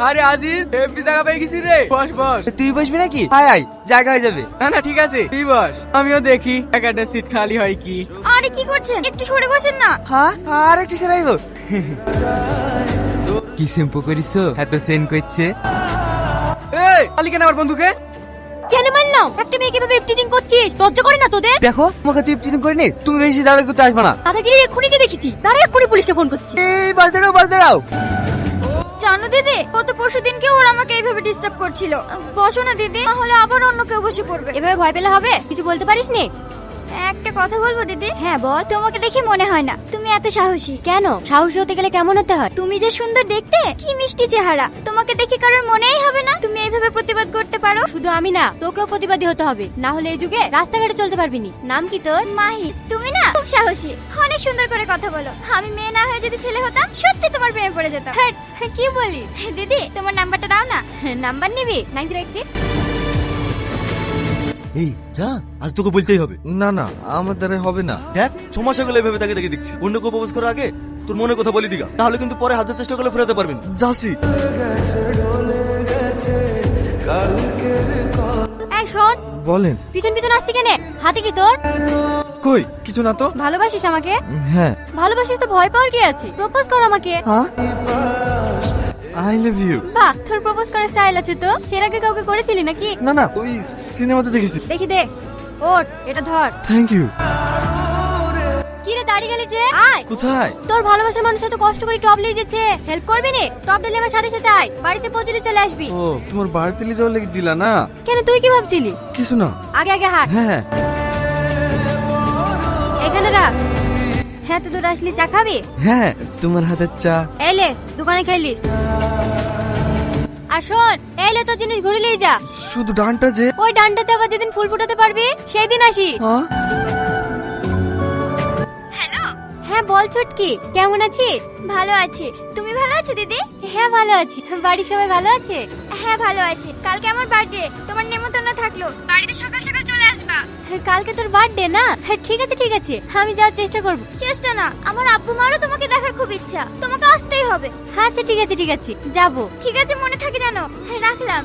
আরে আজিজ, হেভি জায়গা পেয়ে গেছি রে। বস বস। তুই বসবি নাকি? আয় আয়, জায়গা হয়ে যাবে। না না ঠিক আছে, তুই বস, আমিও দেখি একটা সিট খালি হয় কি। আরে কি করছেন, একটু সরে বসেন না। হ্যাঁ, আর একটু সেরাইব। কি শ্যাম্পু করিস, এত সেন করছে। এই খালি কেন আমার বন্ধুকে? কেন মারলাম? একটা মেয়ে কিভাবে ইফটিজিং করছিস? লজ্জা করে না তোদের? দেখো, তোমাকে তুই চিন্তা করিনি, তুমি বেশি দাঁড়া করতে আসবে না। দাদাগিরি এক্ষুনি কি দেখেছি, দাঁড়া এক্ষুনি পুলিশকে ফোন করছি। এই বাস দাঁড়াও। জানো দিদি, গত পরশু দিনকে ওরা আমাকে এইভাবে ডিস্টার্ব করছিল। বসো না দিদি, তাহলে আবার অন্য কেউ বসে পড়বে। এভাবে ভয় পেলে হবে? কিছু বলতে পারিস নি? একটা কথা বলবো দিদি? হ্যাঁ বল। তোমাকে দেখে মনে হয় না তুমি এত সাহসী। কেন? সাহসী হতে গেলে কেমন হতে হয়? তুমি যে সুন্দর দেখতে, কি মিষ্টি চেহারা, তোমাকে দেখে কারোর মনেই হবে না তুমি এইভাবে প্রতিবাদ করতে পারো। শুধু আমি না, তোকেও প্রতিবাদী হতে হবে, না হলে এই যুগে রাস্তাঘাটে চলতে পারবি নি। নাম কি তোর? মাহি। তুমি না খুব সাহসী, অনেক সুন্দর করে কথা বলো। আমি মেয়ে না হয়ে যদি ছেলে হতাম, সত্যি তোমার প্রেমে পড়ে যেতাম। কি বলি দিদি, তোমার নাম্বারটা দাও না। নাম্বার নিবি? 903। এই যা, আজ তোকে বলতেই হবে। না না, আমার দ্বারা হবে না। দেখ, 6 মাস হয়ে গেল এভাবে তাকে দেখে দেখছি। অন্য কেউ প্রপোজ করার আগে তোর মনে কথা বলি দিগা, তাহলে কিন্তু পরে হাজার চেষ্টা করলে ফেরাতে পারবেন। যাসি। এই শোন, বলেন। পিছন পিছন আসছি কেন? হাতে কি তোর? কই কিছু না তো। ভালোবাসিস আমাকে? হ্যাঁ। ভালোবাসিস তো ভয় পাওয়ার কি আছে? প্রপোজ কর আমাকে। হ্যাঁ, আই লাভ ইউ। বাহ, তোর প্রপোজ করার স্টাইল আছে তো। এর আগে কাউকে করেছিলি নাকি? না না, ওই সিনেমাতে দেখেছি। দেখি দে। ওঠ, এটা ধর। Thank you. কি রে দাঁড়িয়ে গেলি যে? আয়। কোথায়? তোর ভালোবাসার মানুষ এত কষ্ট করে টপ লিয়ে যেছে, হেল্প করবি নে? টপ দিলে আমার সাথে সাথে আয়, বাড়িতে পৌঁছে চলে আসবি। ও, তোমার বাড়িতে নিয়ে যাওয়ার লেগে দিলা না? কেন, তুই কি ভাবছিলি? কিছু না। আগে আগে হাঁট। হ্যাঁ। এখানে রাখ। হ্যাঁ, তুই তোরা আসলি চা খাবি? হ্যাঁ, তোমার হাতের চা। এলে দোকানে খাইলিস। আর শোন, এলে তো জিনিস ঘুরে নিয়ে যা। শুধু ডানটা যে। ওই ডান্ডাতে আবার যেদিন ফুল ফুটাতে পারবি সেই দিন আসি। হ্যাঁ। হ্যালো। হ্যাঁ বল ছুটকি, কেমন আছিস? ভালো আছি, তুমি ভালো আছো দিদি? হ্যাঁ ভালো আছি। বাড়ির সবাই ভালো আছে? হ্যাঁ ভালো আছে। কালকে আমার বার্থডে, তোমার নেমন্তন্ন থাকলো, বাড়িতে সকাল সকাল চলে আসবা। কালকে তোর বার্থডে না? হ্যাঁ ঠিক আছে ঠিক আছে, আমি যাওয়ার চেষ্টা করব। চেষ্টা না, আমার আব্বু মারও তোমাকে দেখার খুব ইচ্ছা, তোমাকে আসতেই হবে। আচ্ছা ঠিক আছে ঠিক আছে, যাবো। ঠিক আছে, মনে থাকে জানো। রাখলাম।